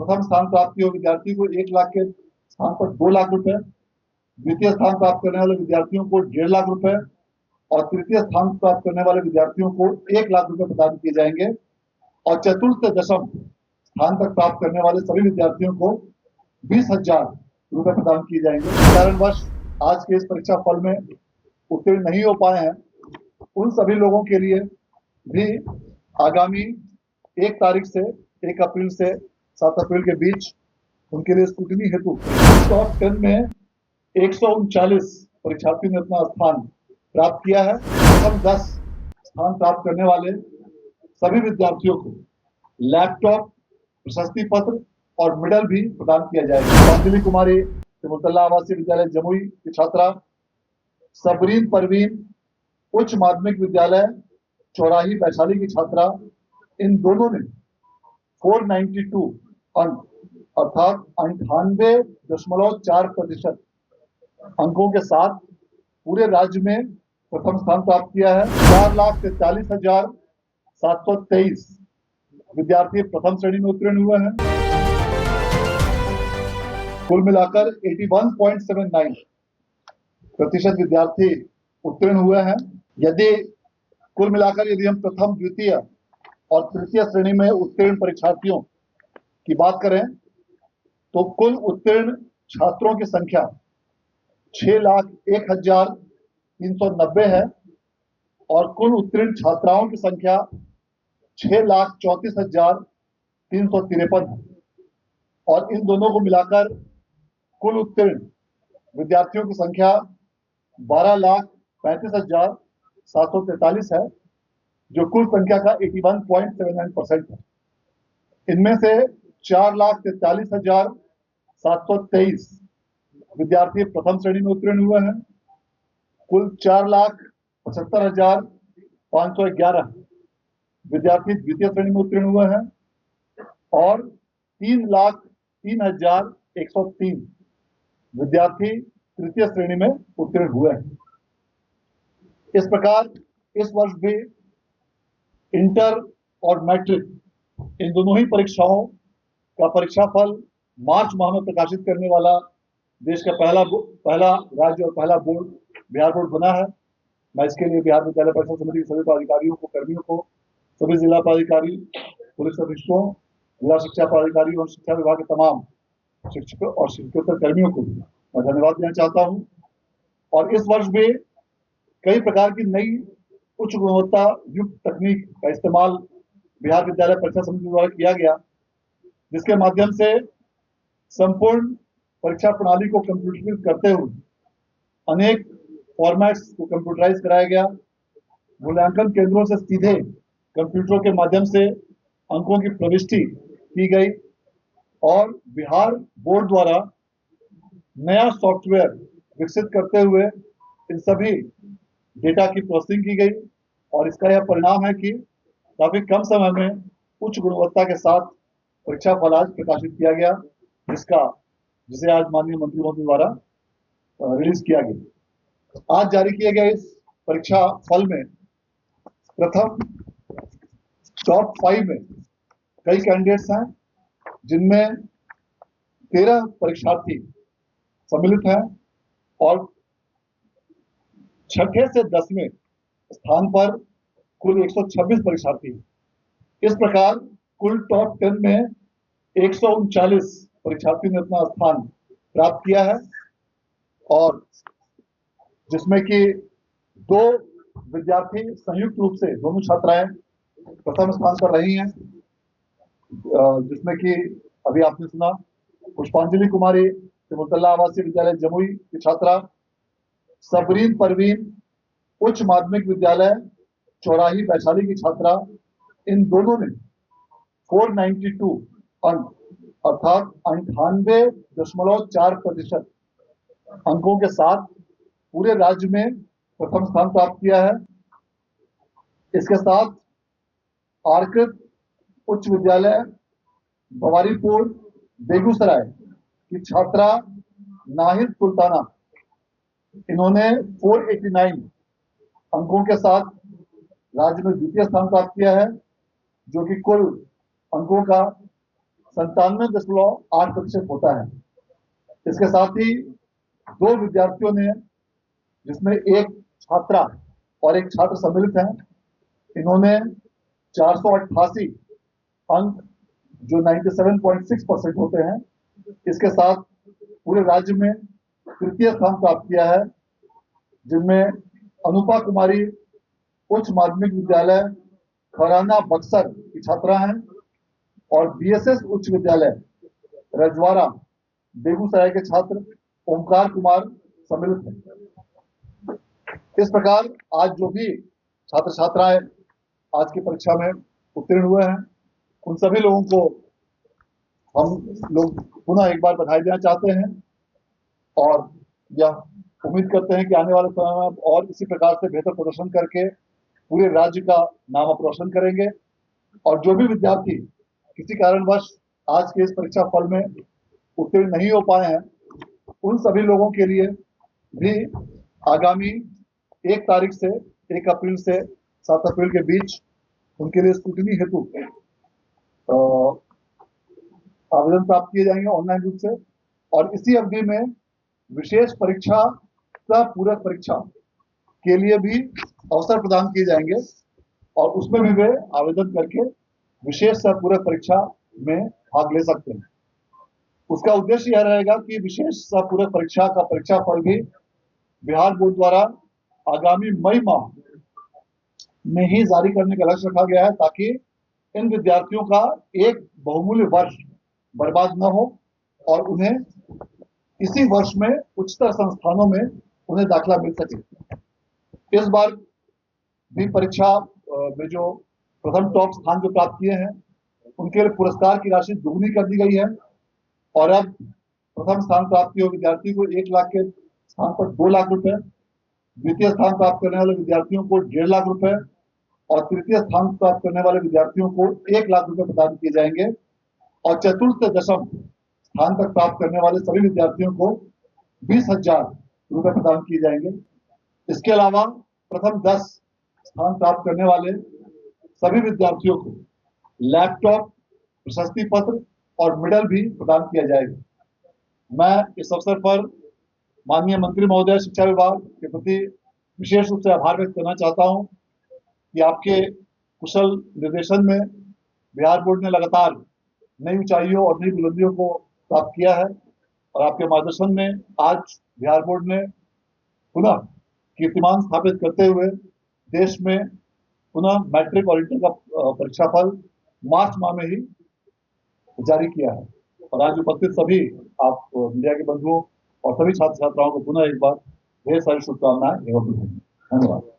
प्रथम स्थान प्राप्त किए हुए विद्यार्थी को 1 लाख के स्थान पर 2 लाख रुपए, द्वितीय स्थान प्राप्त करने वाले विद्यार्थियों को 1.5 लाख रुपए और तृतीय स्थान प्राप्त करने वाले विद्यार्थियों को 1 लाख रुपए प्रदान किए जाएंगे और चतुर्थ से दशम स्थान तक प्राप्त करने वाले सभी विद्यार्थियों को 20,000 रुपए प्रदान किए जाएंगे। कारणवश आज के इस परीक्षा फल में उत्तीर्ण नहीं हो पाए हैं उन सभी लोगों के लिए भी आगामी 1 तारीख से 1 अप्रैल से 7 अप्रैल के बीच उनके लिए स्क्रूटनी हेतु टॉप 10 में 139 परीक्षार्थियों ने अपना स्थान प्राप्त किया है। प्रथम 10 स्थान प्राप्त करने वाले सभी विद्यार्थियों को लैपटॉप, प्रशस्ति पत्र और मेडल भी प्रदान किया जाएगा। पुष्पांजलि कुमारी सिमुलतल्ला आवासीय विद्यालय जमुई की छात्रा, सबरीन परवीन उच्च माध्यमिक विद्यालय चौराही वैशाली की छात्रा, इन दोनों ने 492 अंक अर्थात 98.4% अंकों के साथ पूरे राज्य में प्रथम स्थान प्राप्त किया है। 4,43,723 विद्यार्थी प्रथम श्रेणी में उत्तीर्ण हुए हैं। कुल मिलाकर 81.79% विद्यार्थी उत्तीर्ण हुए हैं। कुल मिलाकर यदि हम प्रथम, द्वितीय और तृतीय श्रेणी में उत्तीर्ण परीक्षार्थियों की बात करें तो कुल उत्तीर्ण छात्रों की संख्या 6,01,390 है और कुल उत्तीर्ण छात्राओं की संख्या 6,34,353 है और इन दोनों को मिलाकर कुल उत्तीर्ण विद्यार्थियों की संख्या 12,35,743 है, जो कुल संख्या का 81.79% है। इनमें से 4,43,723 विद्यार्थी प्रथम श्रेणी में उत्तीर्ण हुए हैं। कुल 4,75,511 विद्यार्थी द्वितीय श्रेणी में उत्तीर्ण हुए हैं और 3,03,103 विद्यार्थी तृतीय श्रेणी में उत्तीर्ण हुए हैं। इस प्रकार इस वर्ष भी इंटर और मैट्रिक इन दोनों ही परीक्षाओं का परीक्षाफल मार्च माह में प्रकाशित करने वाला देश का पहला राज्य और पहला बोर्ड बिहार बोर्ड बना है। मैं इसके लिए बिहार विद्यालय परीक्षा समिति के सभी पदाधिकारियों को, कर्मियों को, सभी जिला पदाधिकारी, पुलिस अधीक्षकों, जिला शिक्षा पदाधिकारी और शिक्षा विभाग के तमाम शिक्षकों और शिक्षकोत्तर कर्मियों को मैं धन्यवाद देना चाहता हूं। और इस वर्ष भी कई प्रकार की नई उच्च गुणवत्ता युक्त तकनीक का इस्तेमाल बिहार विद्यालय परीक्षा समिति द्वारा किया गया, जिसके माध्यम से संपूर्ण परीक्षा प्रणाली को कंप्यूटरीकृत करते हुए अनेक फॉर्मेट्स को कंप्यूटराइज कराया गया। मूल्यांकन केंद्रों से सीधे कंप्यूटरों के माध्यम से अंकों की प्रविष्टि की गई और बिहार बोर्ड द्वारा नया सॉफ्टवेयर विकसित करते हुए इन सभी डेटा की प्रोसेसिंग की गई और इसका यह परिणाम है कि काफी कम समय में उच्च गुणवत्ता के साथ परीक्षा फल आज प्रकाशित किया गया, जिसे आज माननीय मंत्री महोदय द्वारा रिलीज किया गया। आज जारी किए गए इस परीक्षा फल में प्रथम टॉप 5 में कई कैंडिडेट्स हैं, जिनमें 13 परीक्षार्थी सम्मिलित हैं और छठे से 10वें स्थान पर कुल 126 परीक्षार्थी। इस प्रकार कुल टॉप 10 में 139 परीक्षार्थियों ने अपना स्थान प्राप्त किया है और जिसमें कि 2 विद्यार्थी संयुक्त रूप से, दोनों छात्राएं प्रथम स्थान पर रही हैं, जिसमें कि अभी आपने सुना पुष्पांजलि कुमारी सिमुलतल्ला आवासीय विद्यालय जमुई की छात्रा, सबरीन परवीन उच्च माध्यमिक विद्यालय चौराही वैशाली की छात्रा, इन दोनों ने 492 अंक अर्थात 98.4% अंकों के साथ पूरे राज्य में प्रथम स्थान प्राप्त किया है। इसके साथ आर्कृत उच्च विद्यालय भवारीपुर बेगूसराय की छात्रा नाहिद सुल्ताना, इन्होंने 489 अंकों के साथ राज्य में द्वितीय स्थान प्राप्त किया है, जो कि कुल अंकों का 97.8% होता है। इसके साथ ही 2 विद्यार्थियों ने, जिसमें एक छात्रा और एक छात्र सम्मिलित हैं, इन्होंने 488 अंक, जो 97.6% होते हैं, इसके साथ पूरे राज्य में तृतीय स्थान प्राप्त किया है, जिनमें अनुपा कुमारी उच्च माध्यमिक विद्यालय खराना बक्सर की छात्रा हैं और बीएसएस उच्च विद्यालय रजवाड़ा बेगूसराय के छात्र ओमकार कुमार सम्मिलित हैं। इस प्रकार आज जो भी छात्र छात्राएं आज की परीक्षा में उत्तीर्ण हुए हैं, उन सभी लोगों को हम लोग पुनः एक बार बधाई देना चाहते हैं और यह उम्मीद करते हैं कि आने वाले समय में और इसी प्रकार से बेहतर प्रदर्शन करके पूरे राज्य का नाम आप रोशन करेंगे। और जो भी विद्यार्थी किसी कारणवश आज के इस परीक्षा फल में उत्तीर्ण नहीं हो पाए हैं, उन सभी लोगों के लिए भी आगामी 1 तारीख से 1 अप्रैल से 7 अप्रैल के बीच उनके लिए स्क्रूटनी हेतु आवेदन प्राप्त किए जाएंगे ऑनलाइन रूप से, और इसी अवधि में विशेष परीक्षा सह पूरक परीक्षा के लिए भी अवसर प्रदान किए जाएंगे और उसमें भी वे आवेदन करके विशेष सह पूरक परीक्षा में भाग ले सकते हैं। उसका उद्देश्य यह रहेगा कि विशेष सह पूरक परीक्षा का परीक्षा फल भी बिहार बोर्ड द्वारा आगामी मई माह में ही जारी करने का लक्ष्य रखा गया है, ताकि इन विद्यार्थियों का एक बहुमूल्य वर्ष बर्बाद न हो और उन्हें इसी वर्ष में उच्चतर संस्थानों में उन्हें दाखिला मिल सके। इस बार भी परीक्षा में जो प्रथम टॉप स्थान जो प्राप्त किए हैं, उनके लिए पुरस्कार की राशि दुगनी कर दी गई है और अब प्रथम स्थान प्राप्त किए विद्यार्थी को 1 लाख के स्थान पर 2 लाख रुपए, द्वितीय स्थान प्राप्त करने वाले विद्यार्थियों को 1.5 लाख रुपए और तृतीय स्थान प्राप्त करने वाले विद्यार्थियों को 1 लाख रुपए प्रदान किए जाएंगे और चतुर्थ से दशम स्थान तक प्राप्त करने वाले सभी विद्यार्थियों को 20,000 रुपए प्रदान किए जाएंगे। इसके अलावा प्रथम 10 स्थान प्राप्त करने वाले सभी विद्यार्थियों को लैपटॉप, प्रशस्ति पत्र और मेडल भी प्रदान किया जाएगा। मैं इस अवसर पर माननीय मंत्री महोदय शिक्षा विभाग के प्रति विशेष रूप से आभार व्यक्त करना चाहता हूं कि आपके कुशल निर्देशन में बिहार बोर्ड ने लगातार नई ऊंचाइयों और नई बुलंदियों को प्राप्त किया है और आपके मार्गदर्शन में आज बिहार बोर्ड ने पुनः कीर्तिमान स्थापित करते हुए देश में पुनः मैट्रिक और इंटर का परीक्षा फल मार्च माह में ही जारी किया है। और आज उपस्थित सभी आप मीडिया के बंधुओं और सभी छात्र छात्राओं को पुनः एक बार ढेर सारी शुभकामनाएं एवं धन्यवाद।